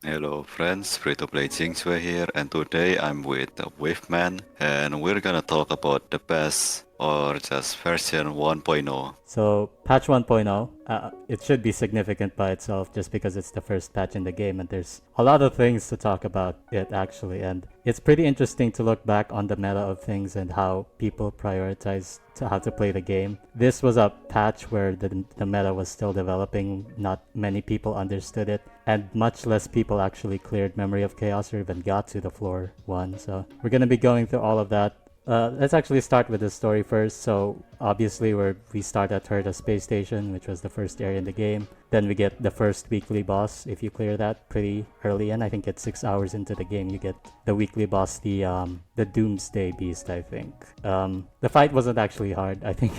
Hello friends, Free-to-Play Jing here, and today I'm with Waveman, and we're gonna talk about the best or just version 1.0. So patch 1.0, it should be significant by itself just because it's the first patch in the game and there's a lot of things to talk about it actually, and it's pretty interesting to look back on the meta of things and how people prioritize how to play the game. This was a patch where the meta was still developing, not many people understood it, and much less people actually cleared Memory of Chaos or even got to the floor 1. So we're going to be going through all of that. Let's actually start with the story first. So obviously we start at Herta space station, which was the first area in the game. Then we get the first weekly boss. If you clear that pretty early, and I think it's 6 hours into the game, you get the weekly boss, the Doomsday Beast. I think the fight wasn't actually hard. I think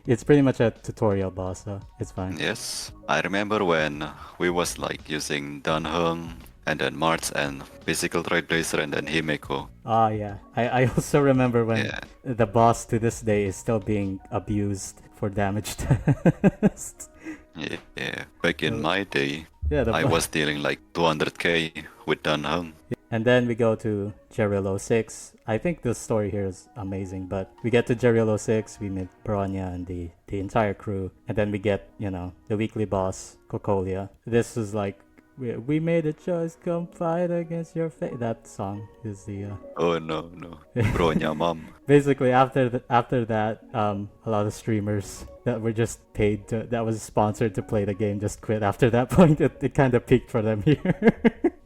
it's pretty much a tutorial boss, so it's fine. Yes, I remember when we was like using Dunhung and then March and Physical Trailblazer and then Himeko. Ah, yeah. I also remember when Yeah, the boss to this day is still being abused for damage test. yeah. Back in my day, Yeah, I was dealing like 200k with Dunhung. and then we go to Jerilo 6. I think the story here is amazing, but we get to Jerilo 6, we meet Bronya and the entire crew, and then we get, the weekly boss, Cocolia. This is like, we made a choice, come fight against your fate. That song is the Oh no, Bronya mom. basically after that a lot of streamers that were just paid that was sponsored to play the game just quit after that point. It kind of peaked for them here.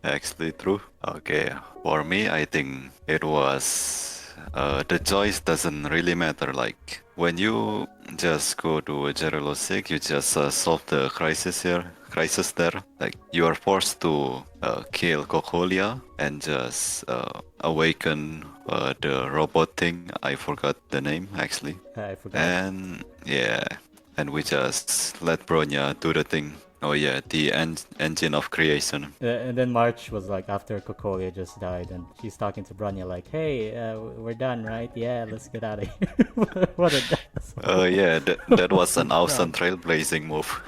Actually true. Okay, for me, I think it was the choice doesn't really matter. Like when you just go to a Jerilo 6, you just solve the crisis there. Like you are forced to kill Kokolia and just awaken the robot thing. I forgot the name actually. I forgot. And yeah, and we just let Bronya do the thing. Oh yeah, the engine of creation. And then March was like, after Cocolia just died, and she's talking to Branya like, "Hey, we're done, right? Yeah, let's get out of here." What a Oh asshole. yeah, that was an awesome trailblazing move.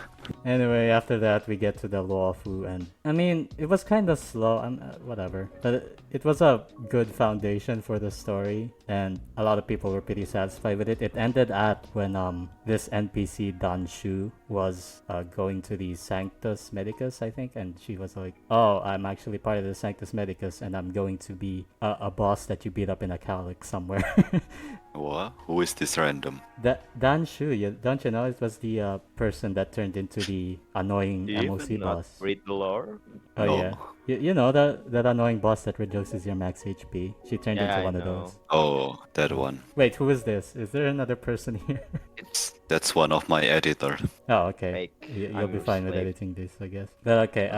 Anyway, after that, we get to the Luofu, and I mean, it was kind of slow, whatever. But it was a good foundation for the story, and a lot of people were pretty satisfied with it. It ended at when this NPC Dan Shu was going to the Sanctus Medicus, I think, and she was like, "Oh, I'm actually part of the Sanctus Medicus, and I'm going to be a boss that you beat up in a calyx somewhere." What? Who is this random? That Dan Shu, don't you know it was the person that turned into the annoying Do you MOC even not boss? read the lore? Oh No. yeah, you know that annoying boss that reduces your max HP. She turned Yeah, into I one of know. those. Oh, that one. Wait, who is this? Is there another person here? That's one of my editor. Oh, okay. Fake. You'll I'm be your fine with slave. editing this, I guess. But okay,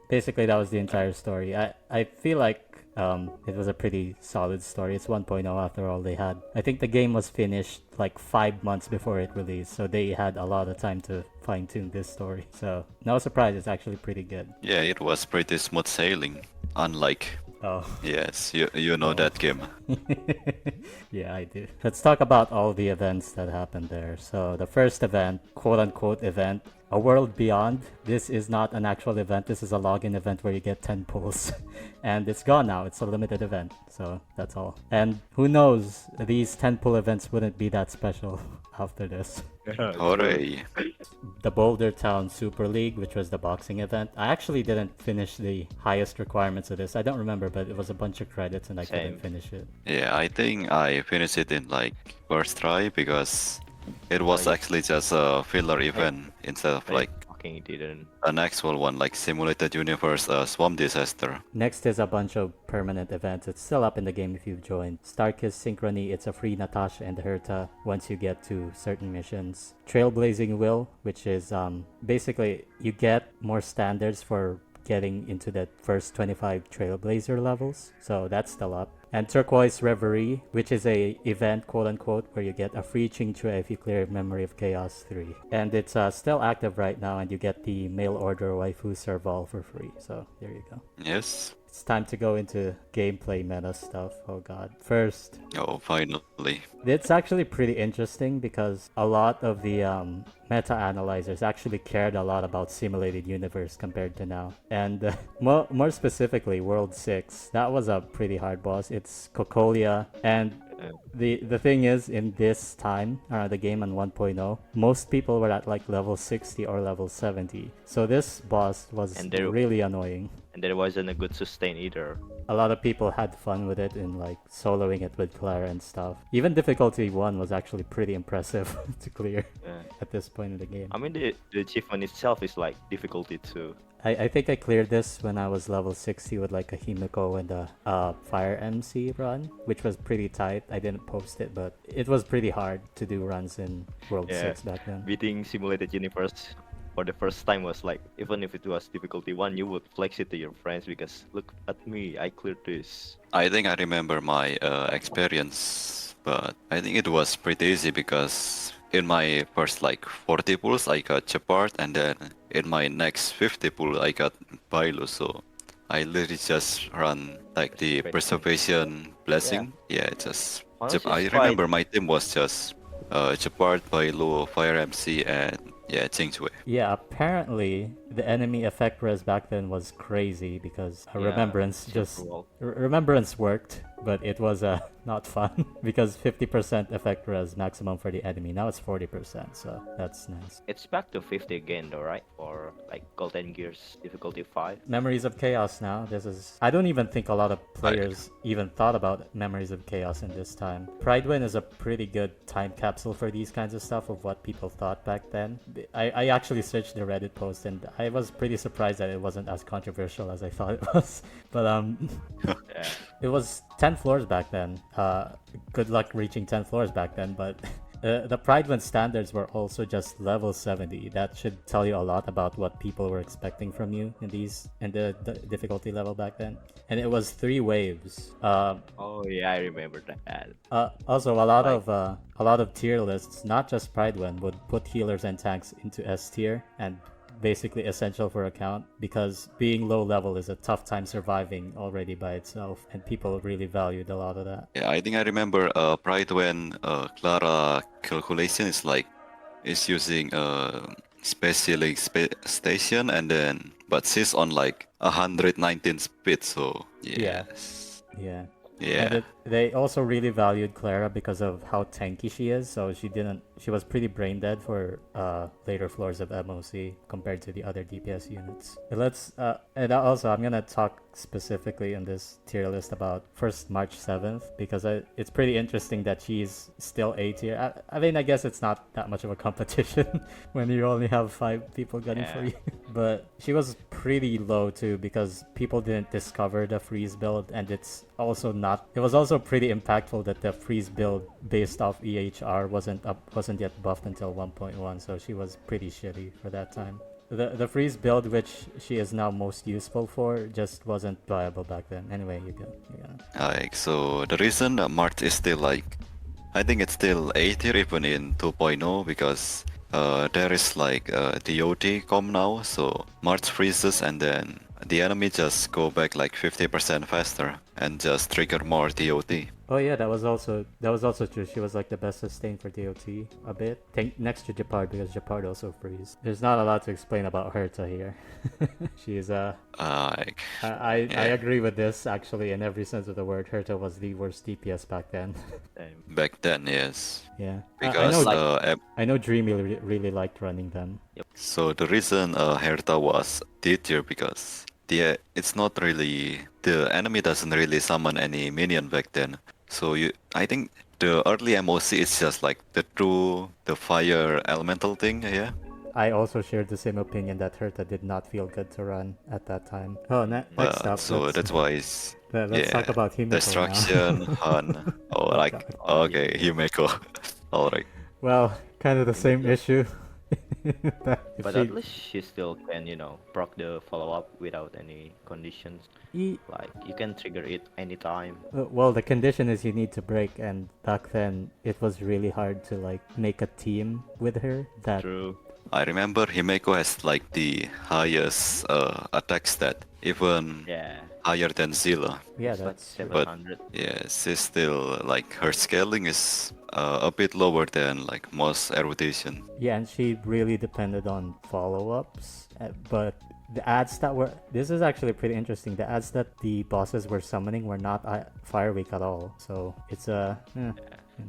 basically that was the entire story. I feel like it was a pretty solid story. It's 1.0 after all. I think the game was finished like 5 months before it released, so they had a lot of time to fine tune this story. So no surprise, it's actually pretty good. Yeah, it was pretty smooth sailing. Unlike, Oh. yes, you know Oh. that game. Yeah, I do. Let's talk about all the events that happened there. So the first event, quote unquote event, A World Beyond. This is not an actual event. This is a login event where you get 10 pulls. And it's gone now. It's a limited event. So that's all. And who knows, these 10 pull events wouldn't be that special after this. Hooray. The Boulder Town Super League, which was the boxing event. I actually didn't finish the highest requirements of this. I don't remember, but it was a bunch of credits and I couldn't Same. finish it. Yeah, I think I finished it in like first try because it was Nice. actually just a filler event instead of I like fucking didn't. an actual one, like simulated universe swamp disaster. Next is a bunch of permanent events. It's still up in the game if you've joined. Starkiss Synchrony, it's a free Natasha and Herta once you get to certain missions. Trailblazing Will, which is basically you get more standards for getting into the first 25 Trailblazer levels, so that's still up. And Turquoise Reverie, which is a event, quote unquote, where you get a free Ching Chue if you clear Memory of Chaos 3. And it's still active right now, and you get the mail order waifu Serval for free. So there you go. Yes. it's time to go into gameplay meta stuff. Oh god. First, Oh, finally. it's actually pretty interesting because a lot of the meta analyzers actually cared a lot about simulated universe compared to now. And more specifically, World 6, that was a pretty hard boss. It's Cocolia, and the thing is, in this time, the game on 1.0, most people were at like level 60 or level 70. So this boss was And there- really annoying. And there wasn't a good sustain either. A lot of people had fun with it in like soloing it with Clara and stuff. Even difficulty 1 was actually pretty impressive to clear Yeah. at this point in the game. I mean, the achievement itself is like difficulty too. I think I cleared this when I was level 60 with like a Himeko and a Fire MC run, which was pretty tight. I didn't post it, but it was pretty hard to do runs in World Yeah. 6 back then. Beating simulated universe for the first time was like, even if it was difficulty 1, you would flex it to your friends because look at me, I cleared this. I think I remember my experience, but I think it was pretty easy because in my first like 40 pulls I got Chapart, and then in my next 50 pull I got Bailu, so I literally just run like the preservation blessing. Yeah, just Honestly, I it's remember my team was just Chapart, Bailu, Fire MC, and yeah, Jing. Yeah, apparently the enemy effect res back then was crazy because Yeah, Remembrance super just well. Remembrance worked, but it was not fun because 50% effect res maximum for the enemy. Now it's 40%, so that's nice. It's back to 50 again though, right? Or like Golden Gears difficulty 5. Memories of Chaos now. This is I don't even think a lot of players even thought about Memories of Chaos in this time. Pridewind is a pretty good time capsule for these kinds of stuff of what people thought back then. I actually searched the Reddit post and I was pretty surprised that it wasn't as controversial as I thought it was. But Yeah. it was 10 floors back then. Good luck reaching 10 floors back then, but the Pridewind standards were also just level 70. That should tell you a lot about what people were expecting from you in the difficulty level back then. And it was 3 waves. Oh yeah, I remember that. Also, a lot of tier lists, not just Pridewind, would put healers and tanks into S tier and basically essential for account because being low level is a tough time surviving already by itself, and people really valued a lot of that. Yeah, I think I remember Pride when Clara calculation is using special station, and then but she's on like 119 speed, so yes. Yeah. Yeah. And they also really valued Clara because of how tanky she is. So she was pretty brain dead for later floors of MOC compared to the other DPS units. And also I'm gonna talk specifically in this tier list about first March 7th because it's pretty interesting that she's still A tier. I mean, I guess it's not that much of a competition when you only have 5 people gunning for you. But she was pretty low too because people didn't discover the freeze build, and it was also pretty impactful that the freeze build based off EHR wasn't yet buffed until 1.1, so she was pretty shitty for that time. The freeze build, which she is now most useful for, just wasn't viable back then. Anyway, you go. Like, so the reason that March is still like, I think it's still A tier even in 2.0 because there is like DOT come now, so March freezes and then the enemy just go back like 50% faster and just trigger more DOT. Oh yeah, that was also true. She was like the best sustain for DOT a bit. Next to Japard because Japard also freeze. There's not a lot to explain about Herta here. She's I agree with this actually in every sense of the word. Herta was the worst DPS back then. Back then, yes. Yeah. Because I know Dreamy really liked running them. so the reason Herta was D tier because it's not really, the enemy doesn't really summon any minion back then. So I think the early MOC is just like the fire elemental thing, yeah. I also shared the same opinion that Herta did not feel good to run at that time. Oh, next up. So that's why let's talk about Himeko Destruction, now. Han. Oh, like, okay, Himeko. Alright. Well, kind of the same issue. But at least she still can, proc the follow-up without any conditions. Like, you can trigger it anytime. Well, the condition is you need to break, and back then it was really hard to like make a team with her. True. I remember Himeko has like the highest attack stat, even Yeah, higher than Seele. Yeah, it's like that's true. But 700. yeah, she's still like her scaling is a bit lower than like most erudition. Yeah, and she really depended on follow-ups. But the ads that were... This is actually pretty interesting. The ads that the bosses were summoning were not Fire Week at all. So it's a... you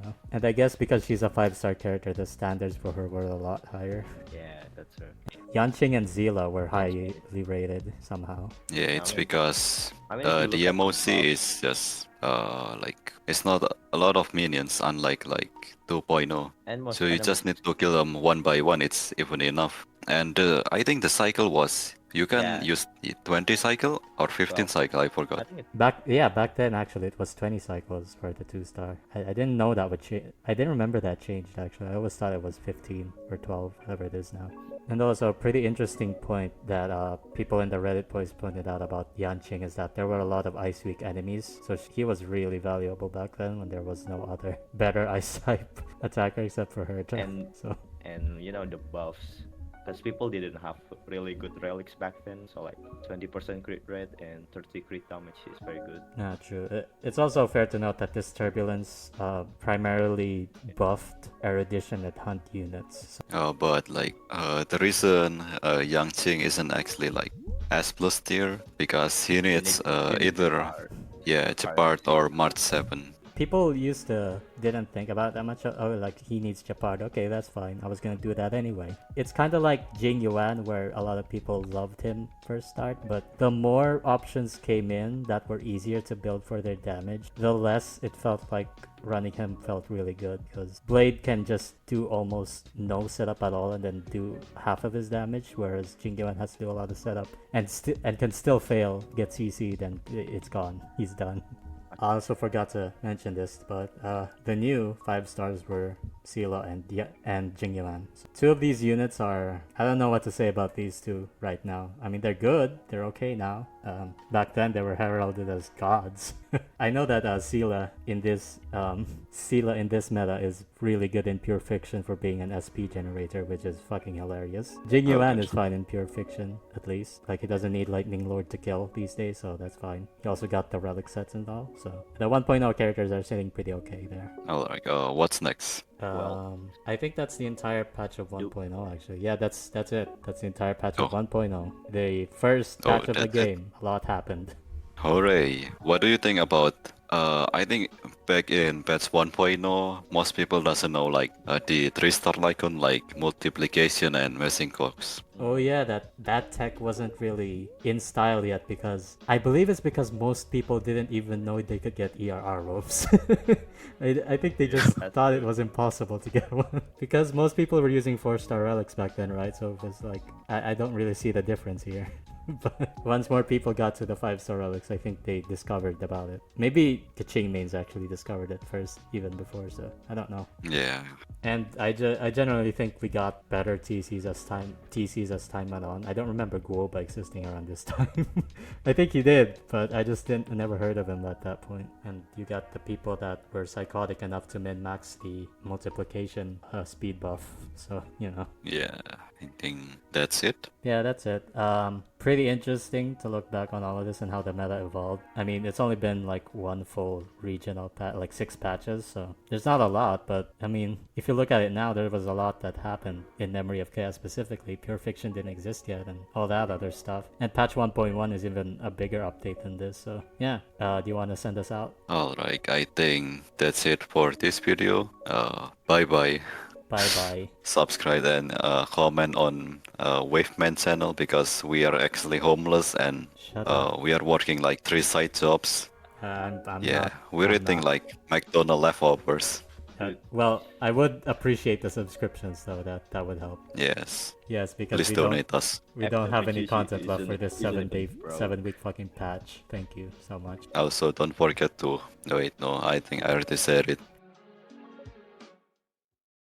know. And I guess because she's a 5-star character, the standards for her were a lot higher. Yeah, that's her. Yanqing and Seele were highly rated somehow. Yeah, it's because I mean, if you the look at MOC buffs, is just like it's not a lot of minions, unlike like 2.0. and most So you enemies, just need to kill them one by one. It's even enough. And I think the cycle was you can Yeah. use the 20 cycle or 15 Well, cycle. I I forgot. think it's Back then actually it was 20 cycles for the 2-star. I didn't know that would change. I didn't remember that changed actually. I always thought it was 15 or 12, whatever it is now. And also a pretty interesting point that people in the Reddit post pointed out about Yanqing is that there were a lot of Ice Week enemies. So he was really valuable back then when there was no other better Ice type attacker except for Herta. And- So and you know the buffs, because people didn't have really good relics back then. So like 20% crit rate and 30 crit damage is very good. yeah, true. It's also fair to note that this turbulence primarily buffed erudition at hunt units. But like the reason Yanqing isn't actually like S plus tier because he needs You need either power. Chapart or March 7. People used to didn't think about that much. Oh, like he needs Chapard. Okay, that's fine. I was gonna do that anyway. It's kind of like Jing Yuan, where a lot of people loved him first start, but the more options came in that were easier to build for their damage, the less it felt like running him felt really good. Because Blade can just do almost no setup at all and then do half of his damage, whereas Jing Yuan has to do a lot of setup and can still fail, get CC'd, and it's gone. He's done. I also forgot to mention this, but the new 5 stars were Seele and Jing Yuan. So 2 of these units are... I don't know what to say about these 2 right now. I mean, they're good. They're okay now. Back then, they were heralded as gods. I know that Seele in this meta is really good in pure fiction for being an SP generator, which is fucking hilarious. Jing Yuan is fine in pure fiction, at least. Like, he doesn't need Lightning Lord to kill these days, so that's fine. He also got the relic sets and all, so the 1.0 characters are sitting pretty okay there. Alright, what's next? I think that's the entire patch of 1.0 actually. Yeah, that's it. That's the entire patch of 1.0. The first patch of the that's it. game. A lot happened. Hooray! What do you think about? I think back in patch 1.0, most people doesn't know like the 3-star icon like multiplication and messing clocks. Oh yeah, that tech wasn't really in style yet because I believe it's because most people didn't even know they could get ERR ropes. I think they just thought it was impossible to get one because most people were using 4-star relics back then, right? So it was like I don't really see the difference here. But once more people got to the 5-star relics, I think they discovered about it. Maybe Kaching mains actually discovered it first, even before, so I don't know. Yeah. And I generally think we got better TCs as time went on. I don't remember Guoba existing around this time. I think he did, but I just never heard of him at that point. And you got the people that were psychotic enough to min-max the multiplication speed buff. So, you know. Yeah, I think that's it. Yeah, that's it. Pretty interesting to look back on all of this and how the meta evolved. I mean, it's only been like one full regional like 6 patches, so there's not a lot, but I mean, if you look at it now, there was a lot that happened in Memory of Chaos specifically. Pure Fiction didn't exist yet and all that other stuff. And patch 1.1 is even a bigger update than this, so yeah. Do you want to send us out? Alright, I think that's it for this video. Bye bye. Bye-bye. Subscribe and comment on Waveman channel because we are actually homeless and Shut up. we are working like 3 side jobs. I'm Yeah, not, we're I'm eating not. like McDonald's leftovers. Well, I would appreciate the subscriptions though. That would help. Yes, Yes, because please we don't donate us. we don't have any FWGG content left for isn't- this isn't it, bro? 7-week fucking patch. Thank you so much. Also, don't forget to... Wait, no, I think I already said it.